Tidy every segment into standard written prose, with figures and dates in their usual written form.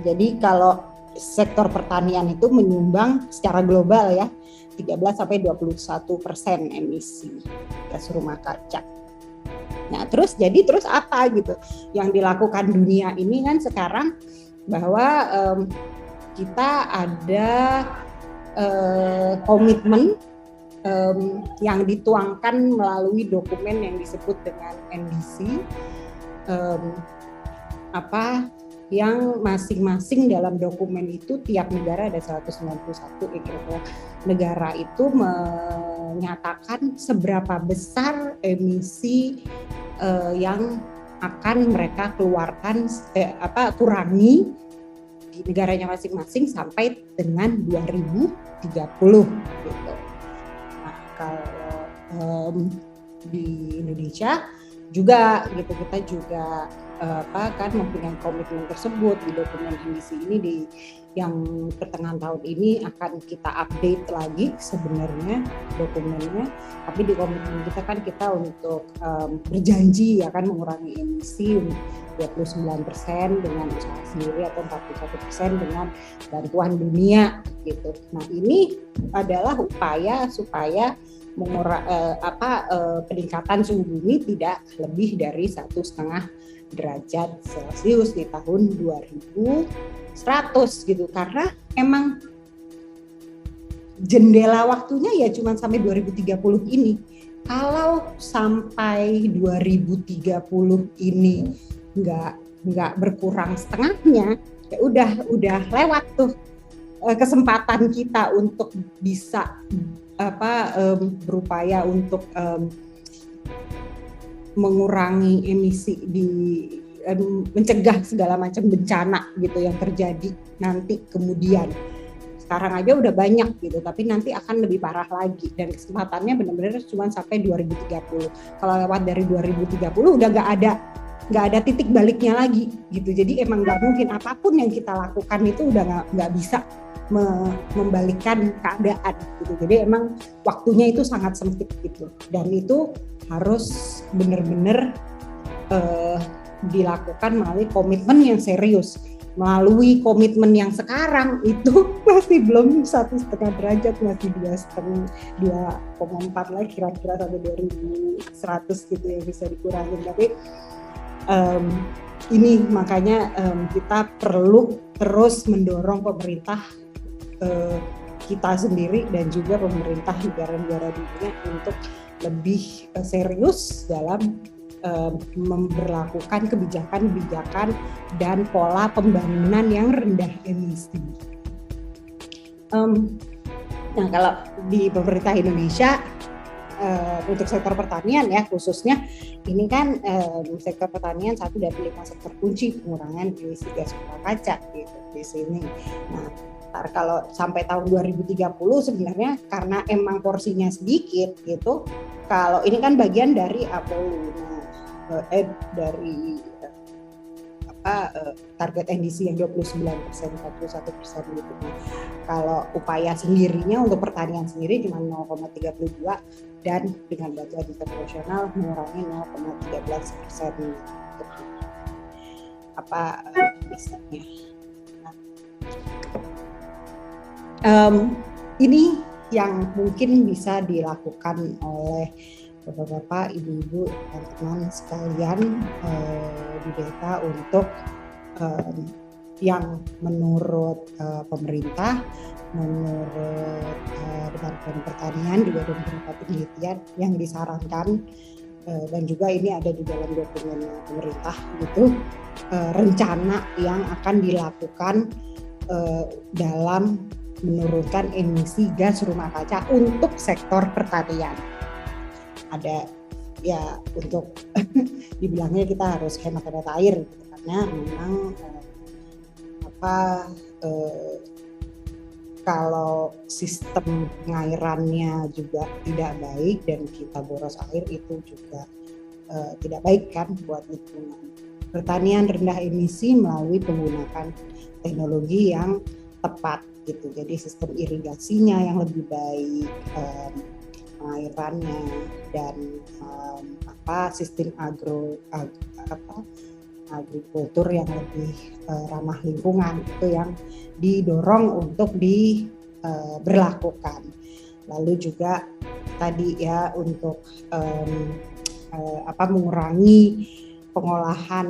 Jadi kalau sektor pertanian itu menyumbang secara global ya 13-21% emisi gas rumah kaca. Nah, terus apa gitu yang dilakukan dunia ini kan sekarang, bahwa kita ada komitmen yang dituangkan melalui dokumen yang disebut dengan NDC, yang masing-masing dalam dokumen itu tiap negara ada 191 negara itu menyatakan seberapa besar emisi yang akan mereka keluarkan kurangi di negaranya masing-masing sampai dengan 2030 gitu. Nah, kalau di Indonesia juga gitu, kita juga kan mempunyai komitmen tersebut di dokumen emisi ini yang pertengahan tahun ini akan kita update lagi sebenarnya dokumennya, tapi di komitmen kita kan kita untuk berjanji akan mengurangi emisi 29% dengan usaha sendiri atau 41% dengan bantuan dunia gitu. Nah, ini adalah upaya supaya peningkatan suhu bumi tidak lebih dari 1,5 derajat Celcius di tahun 2100 gitu, karena emang jendela waktunya ya cuma sampai 2030 ini. Kalau sampai 2030 ini nggak berkurang setengahnya, ya udah lewat tuh kesempatan kita untuk bisa berupaya untuk mengurangi emisi, mencegah segala macam bencana gitu yang terjadi nanti kemudian. Sekarang aja udah banyak gitu, tapi nanti akan lebih parah lagi, dan kesempatannya benar-benar cuma sampai 2030. Kalau lewat dari 2030 udah nggak ada titik baliknya lagi gitu. Jadi emang nggak mungkin, apapun yang kita lakukan itu udah nggak bisa membalikkan keadaan gitu. Jadi emang waktunya itu sangat sempit gitu, dan itu harus benar-benar dilakukan melalui komitmen yang serius. Melalui komitmen yang sekarang itu masih belum 1,5 derajat, masih 2,4 lah kira-kira sampai 2100 gitu yang bisa dikurangin. Tapi ini makanya kita perlu terus mendorong pemerintah kita sendiri dan juga pemerintah negara-negara dunia untuk lebih serius dalam memberlakukan kebijakan-kebijakan dan pola pembangunan yang rendah emisi. Nah, kalau di pemerintah Indonesia untuk sektor pertanian ya khususnya, ini kan sektor pertanian satu dari 5 sektor kunci pengurangan emisi gas rumah kaca gitu di sini. Nah, kalau sampai tahun 2030 sebenarnya karena emang porsinya sedikit gitu, kalau ini kan bagian dari dari target NDC yang 29%, 41% gitu. Kalau upaya sendirinya untuk pertanian sendiri cuma 0,32 dan dengan bantuan internasional mengurangi 0,13% untuk misalnya. Ini yang mungkin bisa dilakukan oleh Bapak-bapak, ibu-ibu, teman-teman sekalian di desa untuk yang menurut pemerintah, menurut Departemen Pertanian juga ada beberapa penelitian yang disarankan dan juga ini ada di dalam dokumen pemerintah gitu, rencana yang akan dilakukan dalam menurunkan emisi gas rumah kaca untuk sektor pertanian. Ada ya untuk dibilangnya kita harus hemat air gitu, karena memang kalau sistem pengairannya juga tidak baik dan kita boros air itu juga tidak baik kan buat lingkungan. Pertanian rendah emisi melalui penggunaan teknologi yang tepat gitu, jadi sistem irigasinya yang lebih baik, pengairannya dan sistem agrikultur yang lebih ramah lingkungan, itu yang didorong untuk diberlakukan. Lalu juga tadi ya untuk mengurangi pengolahan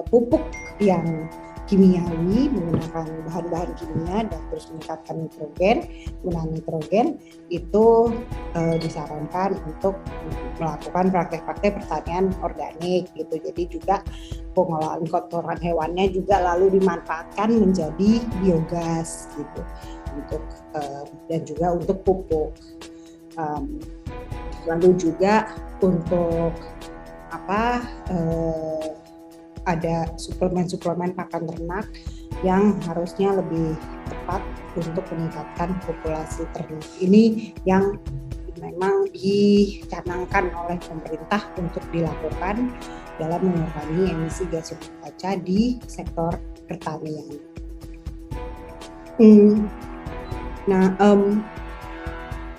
pupuk yang kimiawi menggunakan bahan-bahan kimia dan terus meningkatkan penggunaan nitrogen itu disarankan untuk melakukan praktek-praktek pertanian organik gitu. Jadi juga pengolahan kotoran hewannya juga lalu dimanfaatkan menjadi biogas gitu untuk dan juga untuk pupuk. Lalu juga untuk ada suplemen-suplemen pakan ternak yang harusnya lebih tepat untuk meningkatkan populasi ternak. Ini yang memang dicanangkan oleh pemerintah untuk dilakukan dalam mengurangi emisi gas rumah kaca di sektor pertanian. Nah,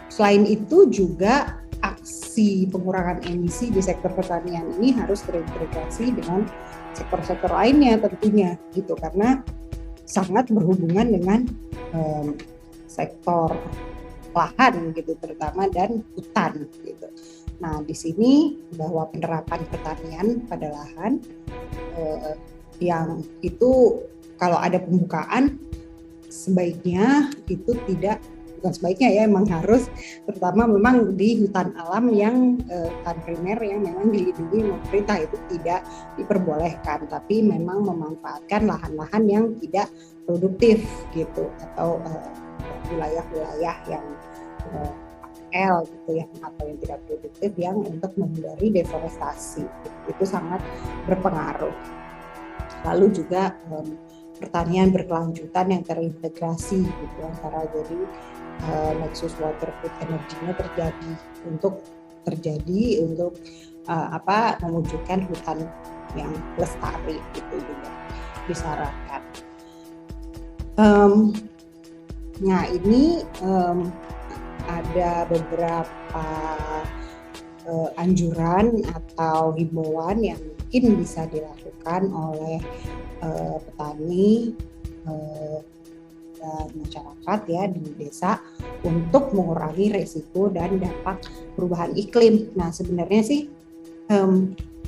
selain itu juga aksi pengurangan emisi di sektor pertanian ini harus terintegrasi dengan sektor-sektor lainnya tentunya gitu, karena sangat berhubungan dengan sektor lahan gitu terutama dan hutan gitu. Nah di sini bahwa penerapan pertanian pada lahan yang itu kalau ada pembukaan sebaiknya itu bukan sebaiknya ya, emang harus, terutama memang di hutan alam yang hutan primer yang memang dilindungi pemerintah itu tidak diperbolehkan, tapi memang memanfaatkan lahan-lahan yang tidak produktif gitu, atau wilayah-wilayah yang AL gitu ya, atau yang tidak produktif yang untuk menghindari deforestasi itu sangat berpengaruh. Lalu juga pertanian berkelanjutan yang terintegrasi gitu antara jadi nexus water food energinya terjadi untuk mewujudkan hutan yang lestari itu juga disarankan. Nah ini ada beberapa anjuran atau himbauan yang mungkin bisa dilakukan oleh petani dan masyarakat ya di desa untuk mengurangi resiko dan dampak perubahan iklim. Nah sebenarnya sih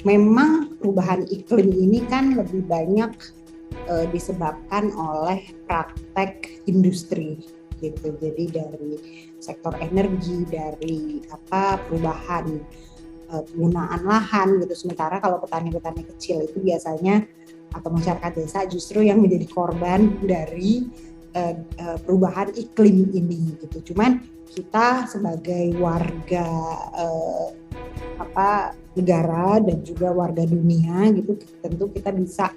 memang perubahan iklim ini kan lebih banyak disebabkan oleh praktek industri gitu. Jadi dari sektor energi, dari perubahan penggunaan lahan gitu. Sementara kalau petani-petani kecil itu biasanya atau masyarakat desa justru yang menjadi korban dari perubahan iklim ini gitu. Cuman kita sebagai warga negara dan juga warga dunia gitu, tentu kita bisa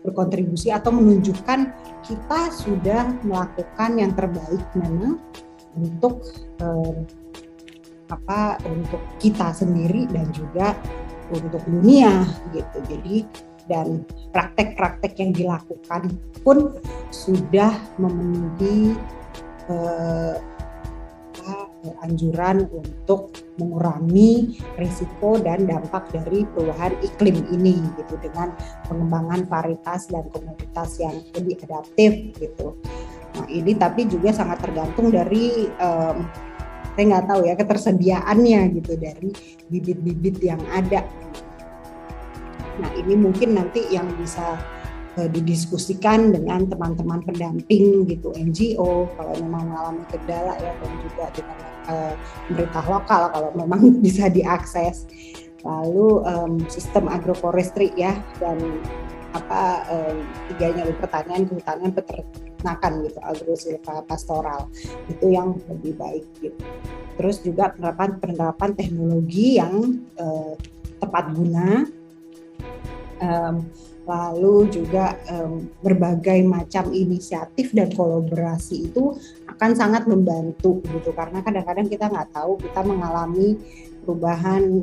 berkontribusi atau menunjukkan kita sudah melakukan yang terbaik memang untuk untuk kita sendiri dan juga untuk dunia gitu. Jadi dan praktek-praktek yang dilakukan pun sudah memenuhi anjuran untuk mengurangi risiko dan dampak dari perubahan iklim ini gitu, dengan pengembangan varietas dan komoditas yang lebih adaptif gitu. Nah ini tapi juga sangat tergantung dari saya nggak tahu ya ketersediaannya gitu dari bibit-bibit yang ada. Nah ini mungkin nanti yang bisa didiskusikan dengan teman-teman pendamping gitu, NGO kalau memang mengalami kendala ya, dan juga dengan pemerintah lokal kalau memang bisa diakses. Lalu sistem agroforestry ya, dan tiganya pertanian, kehutanan, peternakan gitu, agrosilvopastoral itu yang lebih baik gitu. Terus juga penerapan teknologi yang tepat guna. Lalu juga berbagai macam inisiatif dan kolaborasi itu akan sangat membantu gitu, karena kadang-kadang kita nggak tahu, kita mengalami perubahan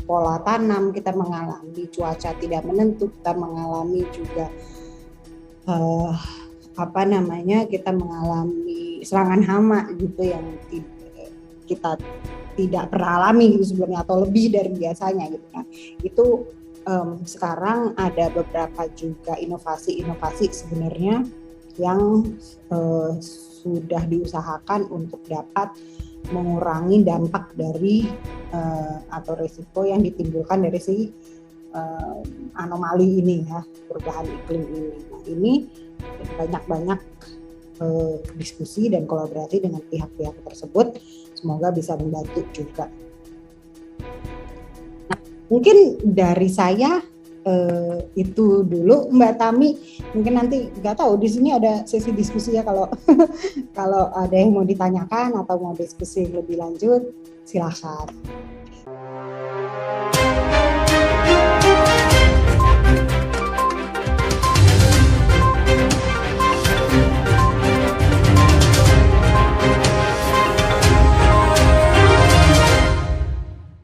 pola tanam, kita mengalami cuaca tidak menentu, kita mengalami juga kita mengalami serangan hama gitu yang kita tidak pernah alami gitu sebelumnya atau lebih dari biasanya gitu. Nah, itu sekarang ada beberapa juga inovasi-inovasi sebenarnya yang sudah diusahakan untuk dapat mengurangi dampak dari atau risiko yang ditimbulkan dari si anomali ini ya, perubahan iklim ini. Nah, ini banyak diskusi dan kolaborasi dengan pihak-pihak tersebut, semoga bisa membantu juga. Nah, mungkin dari saya itu dulu Mbak Tami. Mungkin nanti nggak tahu di sini ada sesi diskusi ya, kalau kalau ada yang mau ditanyakan atau mau diskusi lebih lanjut silahkan.